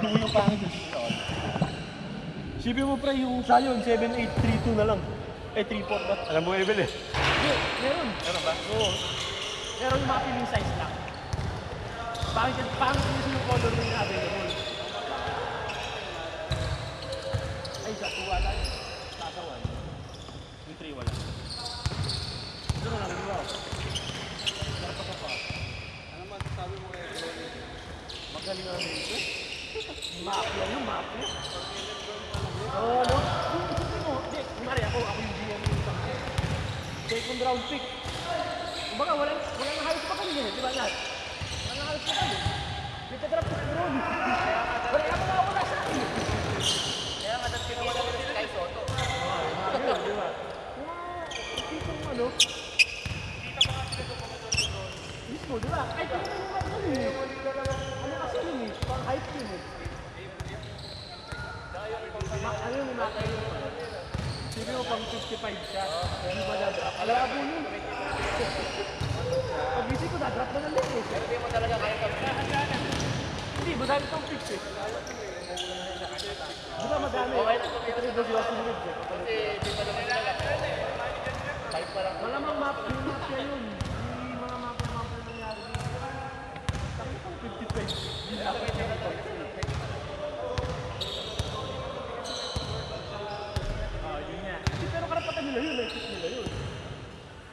yung pangit yung sisyon. Sipin mo pre yung Zion 7832 na lang. 34 ba? Alam mo level eh. Meron. Meron ba? Oo. Pero yung mga piling size lang. Pangit yung color na yung available. Ay, sa 2 wala yun. Sa 1. Yung 3 wala. Ito na lang, wow. Dapat pa pa. Ano man sabi mo kay Brony? Magaling na rin ito. Mafia yun, mafia. Oo, no? Isipin mo, hindi, kumari ako yung GM yung isang second round pick. Kumbaga, walang halos pa kami din, di ba lahat? Walang halos pa kami. Nagka-drop ko si Brony. Wala ka mga wala sa akin. Kaya nga dapat kinawala ko si Kai Soto. Yun, di ba? Yung tipong ano, mismo, di ba? Kahit ano yung ano yun eh. Ano kasi yun eh, pang hype yun eh. Ano yung umakay yun? Sige mo pang 55 siya. Ano ba na-drop? Alabo yun. Pag-isip ko, na-drop na ng link eh. Pero di mo talaga kaya kami. Hindi, madami pang fix eh. Di ba madami? Okay na, Ito rin ba sila sumunod eh? Kasi di pa naman talaga. Kahit parang Malamang yung mafia yun. Yung mga mafia na nangyari dito. Sabi pang 55. Hindi na ako yun nga. Pero karapatan nila yun, exit nila yun.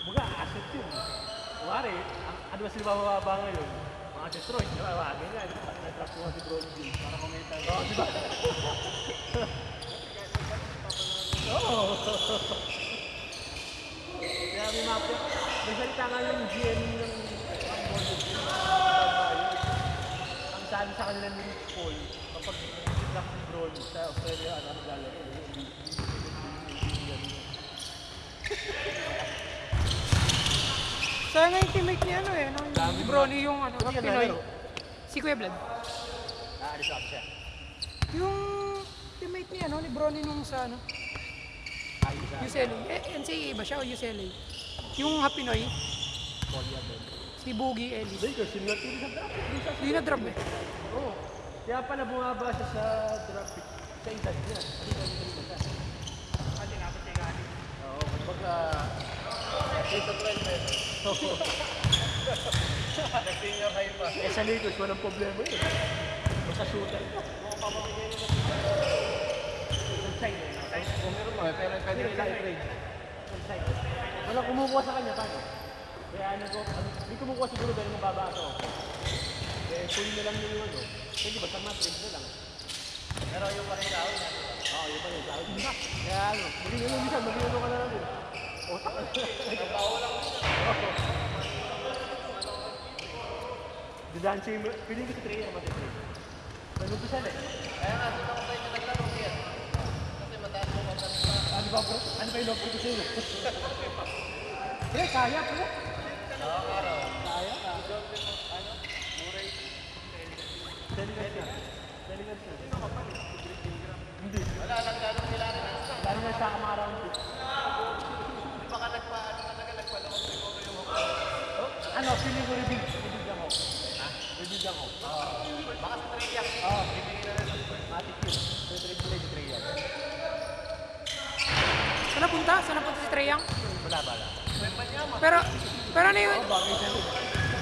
Mga asset yun. Kumari, ano ba sila mababa ngayon? Mga Detroit, di ba? Wagin nga, nag-drop ko nga si Bron Bill para kumenta. Oo, di ba? Oo. Kaya may mafia. May salita nga yung GM ng Golden Bill. Ang sabi sa kanila ni Rich Paul, kapag nag-drop si Bron sa Australia, ano naglalaro? Sayang nga yung teammate niya ano eh, no? Si Brony yung ano, Ano yan, Pinoy. nalaro? Si Kuya Vlad. Naalis ako siya. Yung teammate niya, no? Ni Brony nung sa ano, Ayos sa UCLA. NCAA ba siya o UCLA? Yung Pinoy, Korea doon. si Boogie Ellis. Lakers, yung natiri sa draft. Doon sa Hindi na drop eh. Oo. Kaya pala bumaba siya sa draft pick. Sa edad niya. Kasi dito siya. kasi napot siya gani. Oo, kumbaga... Dito 12 eh. Nag-senior high pa. Eh sa Lakers, walang problema yun. Basta shooter ka. Kung papamigay nila Inside eh. kung meron mo eh, pero pwede rin lang i-trade. Inside. Walang kumukuha sa kanya, paano? Kaya ano ko, hindi kumukuha siguro dahil mababa ako. Eh, pull na lang yung ano. Pwede ba, tama, trade na lang. Pero yung pa rin tao niya. Oo, yun pa yun. Sabi ko, kaya ano, maging ano minsan, maging ano ka na lang din. Otak ka. Didaan siya yung, piling ko si Trey ang matitrade. Nag-umpisa na eh. Kaya nga, doon ako tayo naglalaro niya. Kasi mataas mo mataas pa. Ano ba bro? Ano ba yung offer ko sa'yo? Pre, kaya pre. Oo, araw. Kaya ka. Ano? Murray. Delikat na. Delikat na. Hindi. Wala, naglalaro nila rin. Lalo na sa kamarawan ko. Di ba ka nagpa-ano ka nagpalawag siguro yung Oh, ano, feeling ko rebuild. Rebuild ako. Ha? Rebuild ako. baka sa trade yan. Oo. Bibigyan na rin. Matik yun. Trade ko si Trey yan. Saan napunta? Saan napunta si Trey Young? Wala bala. Pero ano yung, Bagay siya rin.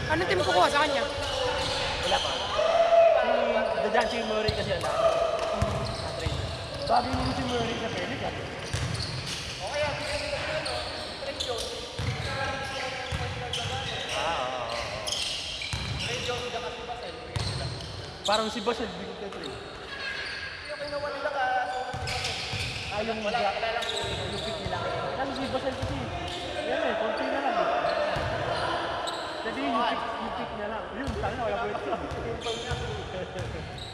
anong team kukuha sa kanya? Wala pa. Si The Dancing Murray kasi wala. Na-trade. Bagay mo si Murray sa Pelican. O kaya, bigyan nila ko ano, Trey Jones. Trey Jones, saka si Basel. Bigyan nila. Parang si Basel, bigyan kay Trey. Yung kinuha nila ka, Yung wala ka kilala ko. yung pick nila. Kasi si Basel kasi, yan eh, konti na lang eh. Sabi yung pick na lang. Yun, sana wala kwenta yun.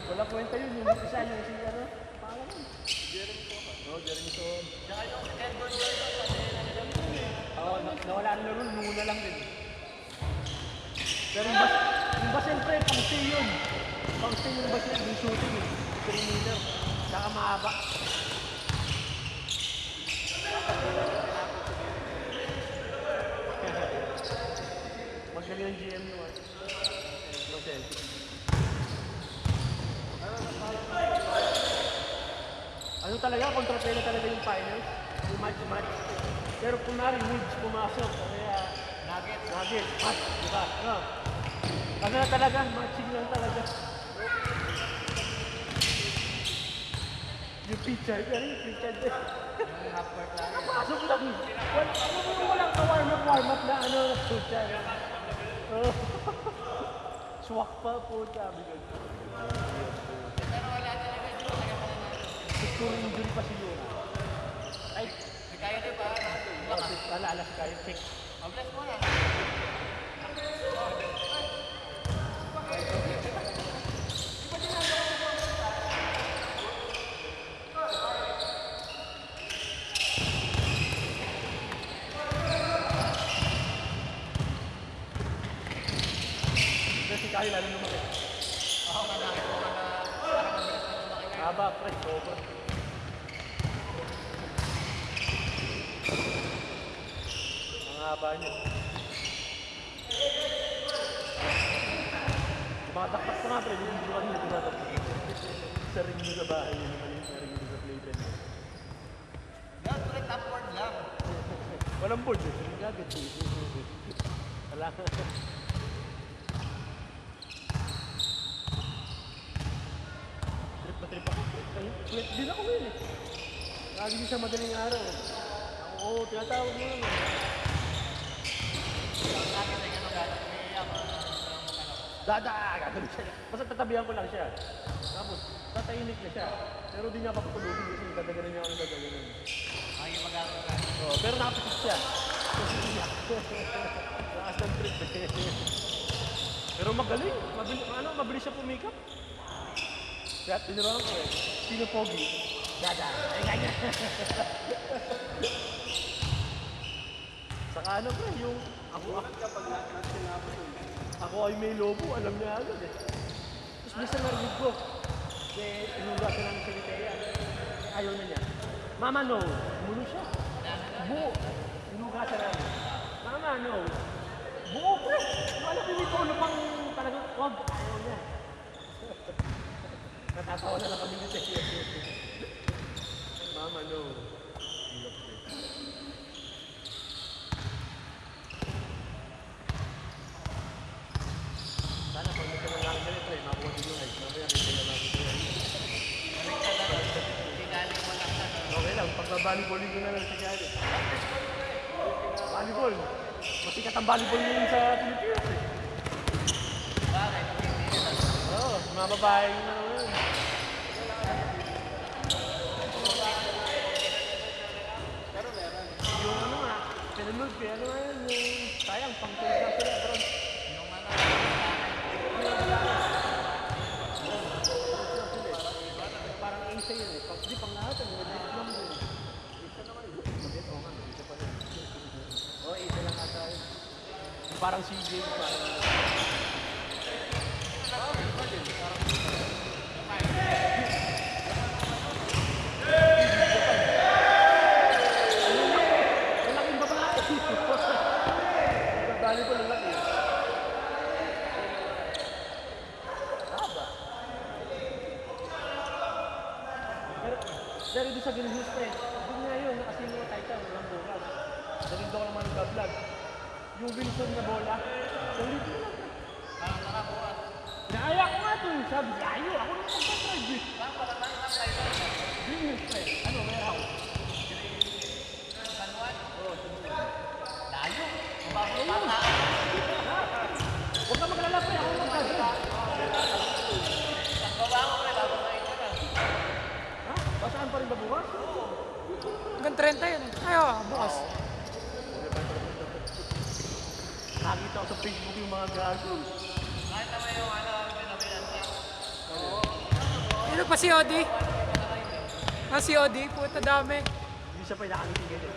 Wala kwenta yun, yung isa yung si ano, pangalan yun. Jeremy Sohan. Saka yung Edward Johnson, kasi nandiyan. Oo, nawala na laro, luna lang din. Pero yung Basel pre, pang-stay yun. Pang-stay yung Basel, yung shooting eh. 3 meter. Saka mahaba. Magaling ang GM naman. Basel. Ano talaga, kontrapela talaga yung finals. Yung match. Pero kunwari, Wolves pumasok. Kaya, Nuggets, match, di ba? Ano? Ano na talaga, matching lang talaga. Yung picture, pero yung picture din. Yung half court lang. Napasok lang. Walang ka-warm-up na ano, pucha. Oh. Swak pa po, sabi ko. Pero wala talaga. Hindi talaga pananalo. Gusto rin injury pa siguro. Ay, May kaya rin pa. alala si Kyle, check. Mabless mo na. Kasi si Kyle, lalo lumaki. Ako nga nakit ko na parang mabilis na lumaki ngayon. Haba, pre, sober. Ang haba niya. Tumataktak pa nga, pre. Hindi ko kanina tumataktak. Sa ring mo sa bahay, yun naman yung ring mo sa playpen. Dapat ulit upward lang. Walang board eh. Hindi agad eh. Wala ka. Trip na trip ako. Trip din ako ngayon eh. Lagi sa madaling araw. Oo, tinatawag mo lang eh. Ang nakit ay gano'n gano'n. May ako. Dada! Gagawin siya. Basta tatabihan ko lang siya. Tapos, tatahimik na siya. Pero di niya papatulugin kasi dadaganan niya ako ng dadaganan. Makikipag-ako ka. Oh, pero nakapisik siya. Lakas ng trip eh. Pero magaling. Mabilis siya pumikap. Kaya tinirahan ko eh. Sino pogi? Dada. Ay ganyan. Saka ano pa yung ako ay may lobo, alam niya agad eh. Tapos minsan narinig ko, inugasan namin si Litea. Ayaw na niya. Mama no, mulo siya. Buo. Inugasan namin. Mama no. Buo pre. Wala ko dito ano pang talagang wag. Ayaw niya. Natatawa na lang kami ni Litea. Mama no. Sana pag nagkaroon lang ganito eh, makuha din yung ice. Mamaya may sila namin yung ice. Balik ka lang. Sinaling mo lang siya. Okay lang, pagka-volleyball ko na lang si Gary. Volleyball. Masikat ang volleyball ngayon sa Pilipinas eh. Bakit? Hindi na. Oo, mga babae na naman. Yung ano nga, pinanood ko, ano nga yun, yung sayang, pang tulad na sila. Pero, Yung ano. parang isa yun eh. Di pang lahat, ano, next lang din. Isa naman yun. Mabit, oo nga, isa pa rin. Oo, isa lang ata yun. Parang si James, parang... Malaking babae. Dali ko lang eh. Haba. Pero doon sa Green Hills Press, doon nga yun, nakasino yung title, walang bukas. Dali daw naman ng vlog. Yung Wilson na bola, ulit mo lang. Parang nakabukas. Naaya ko nga ito, sabi, layo, ako nang magpatrive eh. Parang pala lang ang title. Green Hills Press, ano, warehouse. San Juan. Oo, Layo. Mabago ayun. pa. Huwag ka maglala pa, ako magpatrive. Ang baba ko rin. Bago na ito na. Ha? Basaan pa rin ba bukas? Hanggang 30 yan eh. Ay, bukas. Nakita ko sa Facebook yung mga gago. Kahit naman yung ano, pinabilan siya. Ano pa si Odi? Ah, si Odi? Puta dami. Hindi siya pa nakakitigan eh.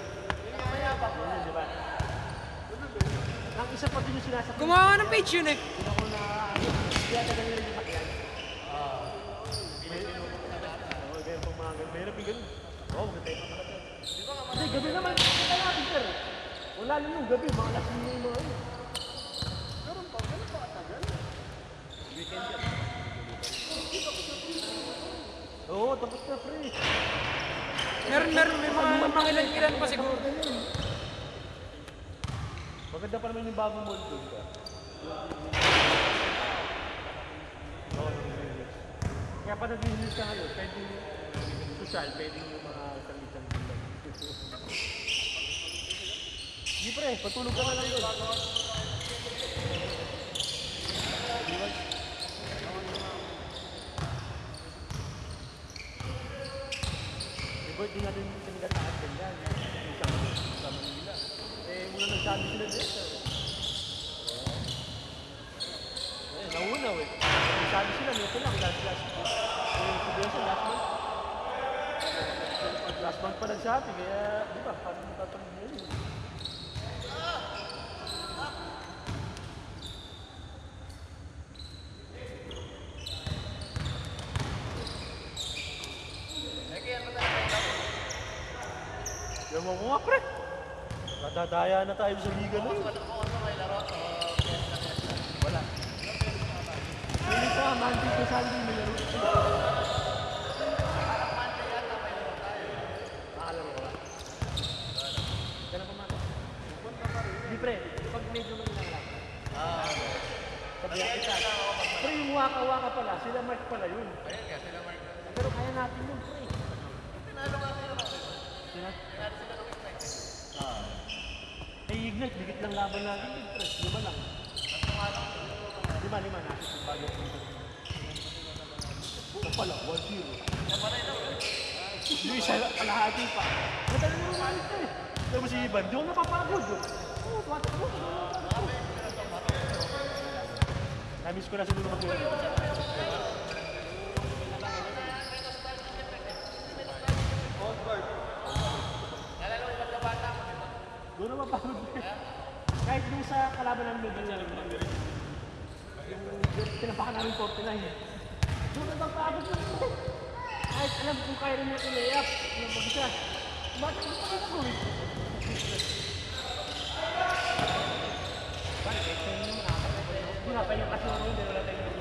Yun, di ba? Ang isa pa din yung sinasakit. Gumawa ka ng page yun eh. Yun ako na, kaya tagal nila yung sakyan. Oo, ganyan pang mga ganyan. Mahirap yung ganun. Oo, maganda yung mga ganyan. Hindi, gabi naman. Kita natin, sir. Wala lang yung gabi, mga lasing yung mga ano. Ganun pa katagal? Weekend yan. Oo, tapos na, pre. Meron, may mga ilan pa siguro. Maganda pa naman yung bagong mall doon ka. Kaya pa nag-release ka ngayon, pwede yung social, pwede yung mga isang lang. Hindi pre, patulog ka na lang doon. Yung birthday natin sinigataan ganyan. Sa Manila. Eh, muna nagsabi sila dito. Eh, nauna eh. Nagsabi sila, nito lang, last month. Eh, sabihan sa last month. Last month pa nagsabi, kaya, di ba, parang tatanong yun. Yung mga nga, pre. Matadaya na tayo sa liga na yun. Wala. Hindi pa, Monday to Sunday may laro. Makalaro ko lang. Ganun pa mata. Hindi pre, pag medyo lang lang. Sabihan kita. Pre, yung waka-waka pala, sila Mark pala yun. Pero kaya natin yun, pre. Tinalo nga sila ba? Sila? Tinalo sila ng Ignite. Eh, Ignite, dikit lang laban natin. Pre, 5 lang. 5 na. Bago ito pala, 1-0. Yung isa kalahati pa. Madali mo naman ito eh. Tapos si Ivan, di ako napapagod. Oo, patakbo. Namiss ko na siguro mag-uwi. Doon na mapagod. Kahit doon sa kalaban namin doon niya lang. Yung tinapakan namin 49. Doon na mapagod na ito. Kahit alam kung kaya rin natin layup. Yung mag-isa. Bakit mo pa ako eh? Hindi nga pa yung kasuro hindi wala tayong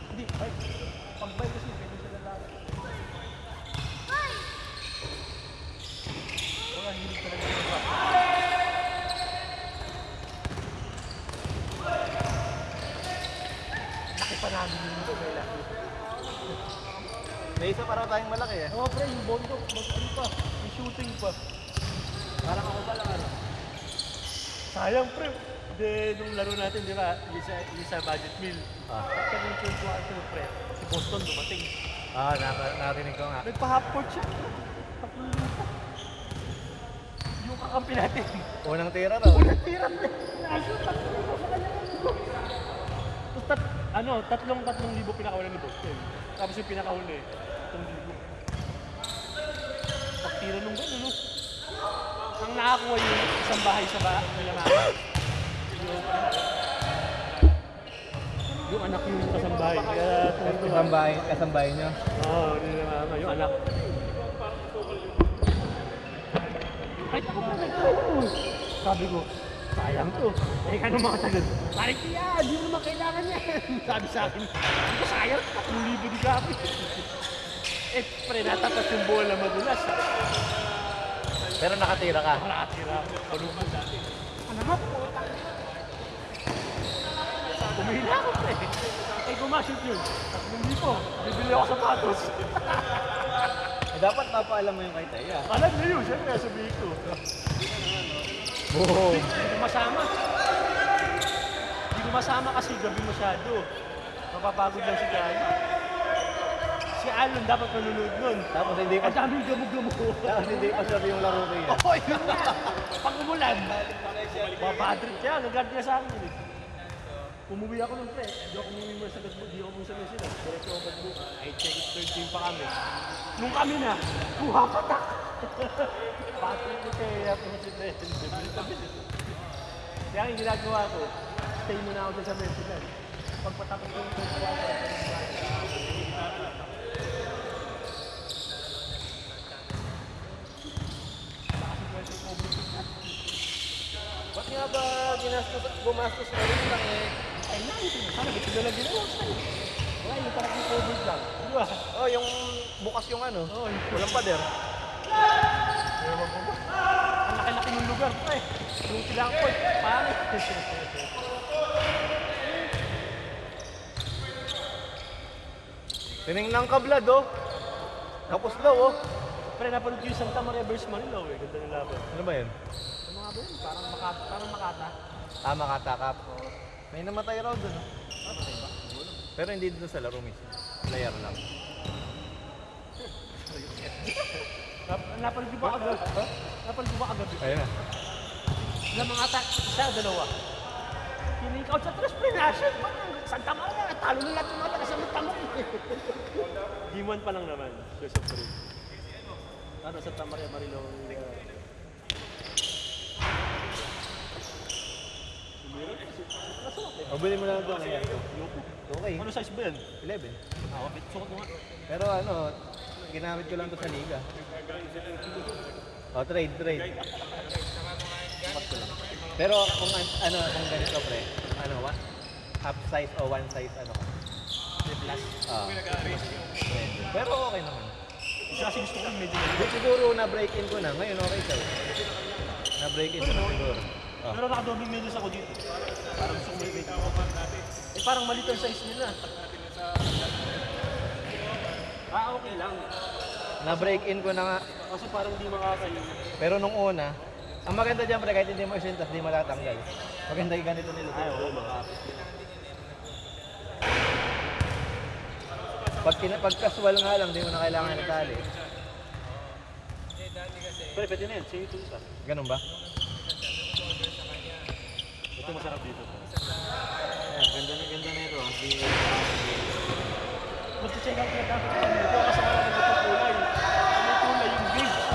hindi, bike. Pag bike kasi, pwede sila lahat. Wala, hindi talaga yung bike. Laki pa namin yung ito, may laki. May isa para tayong malaki eh. Oo, pre, yung bondok, ano pa, yung shooting pa. Parang ako pala, ano. Sayang, pre. De, nung laro natin, di ba, yung sa budget meal. Pagka nung tuwan ko, pre, si Boston dumating. Narinig ko nga. Nagpa-half court siya. 3,000. Yung kakampi natin. Unang tira daw. Unang tira niya. Naasyo, 3,000 sa kanya. Tapos tatlong pinakawalan ni Boston. Tapos yung pinakahuli, 3,000. Pagtira nung gano'n, no? Ang nakakuha yung isang bahay sa nila mama. Yung anak yung kasambahay. Kaya Kasambahay niyo. Oo, nila mama. Yung anak. Kahit ako pa nagturo. Sabi ko, sayang to. Eh, kano mga tagal? Parang yan, di mo naman kailangan yan. Sabi sa akin, hindi ko sayang, 3,000 di gabi. Eh, pre, natatas yung bola madulas. Pero nakatira ka. Nakatira ako. Paluman dati. Ano nga po? Umihila ako, pre. Eh, gumashoot yun. Hindi ko. Bibili ako sapatos. Dapat napaalam mo yung kay Taya. Alam na yun, siyempre, sabihin ko. Boom! Hindi ko masama. Hindi ko masama kasi gabi masyado. Mapapagod lang si Gaya. Si Alon dapat manunod nun. Tapos hindi pa Ang daming gamog-gamog. tapos hindi pa sabi yung laro ko yan. Oo, yun nga. Pag umulan, mapadrit siya. Nagard niya sa akin. Umuwi ako ng pre. Hindi ako umuwi mo sa Gagbo. Hindi ako umuwi sa Messi. Diretso ako Gagbo. I check it, third game pa kami. Nung kami na, kuha patak! Patrick ko kaya ako si Messi. Kaya ang ginagawa ko, stay muna ako dyan sa Messi lang. Pagpatapos ko yung third quarter, Ba't nga ba gumastos na rin lang eh? ay na, sana ba't sila lang ginawa? Wala, yung parang yung COVID lang. Di ba? Oh, yung bukas yung ano. Oo, Walang pader. ewan ko ba? Ang laki-laki ng lugar, pre. Yung silang point, pangit. Tinignan ka, Vlad, oh. Tapos daw, oh. Pre, napanood ko yung Santa Maria vs. Manila, eh. Ganda ng laban. Ano ba yun? Ano nga ba yun? Parang makata. Tama ka, takap. May namatay raw dun, oh. Pero hindi dun sa laro mismo. Player lang. Napanood ko ba agad? Ha? Napanood ko ba agad? Ayun na. Ilang mga attack, isa, dalawa. Kiling out sa tres, pre, nation. Santa Maria, talo na lahat yung mga taga sa Tamok. Game 1 pa lang naman. Best of 3. Ano, Santa Maria, Marilao. O, bilhin mo na ito. Ayan. Okay. Ano size ba yan? 11. Wait, sukat mo nga. Pero ano, ginamit ko lang to sa liga. O, trade. Sukat ko lang. Pero kung kung ganito pre, ano ba? Half size o one size ano ka? Plus. Pero okay naman. Isa kasi gusto ko yung medyo Siguro na-break in ko na. Ngayon okay sa'yo. Na-break in ko na siguro. Oh. Pero naka-double medals ako dito. Parang gusto ko may medyo. Eh parang maliit ang size nila. Okay lang. Na-break in ko na nga. Kaso parang hindi makakain. Pero nung una, ang maganda dyan pre, kahit hindi mo isintas, hindi matatanggal. Maganda yung ganito nila. Ay, oo, makakapit. Pag casual nga lang, hindi mo na kailangan ng tali. Pero pwede na yan, sa'yo ito isa. Ganun ba? Ito masarap dito. Ayan, ganda na ito. Mag-check out na dapat. Ito kasama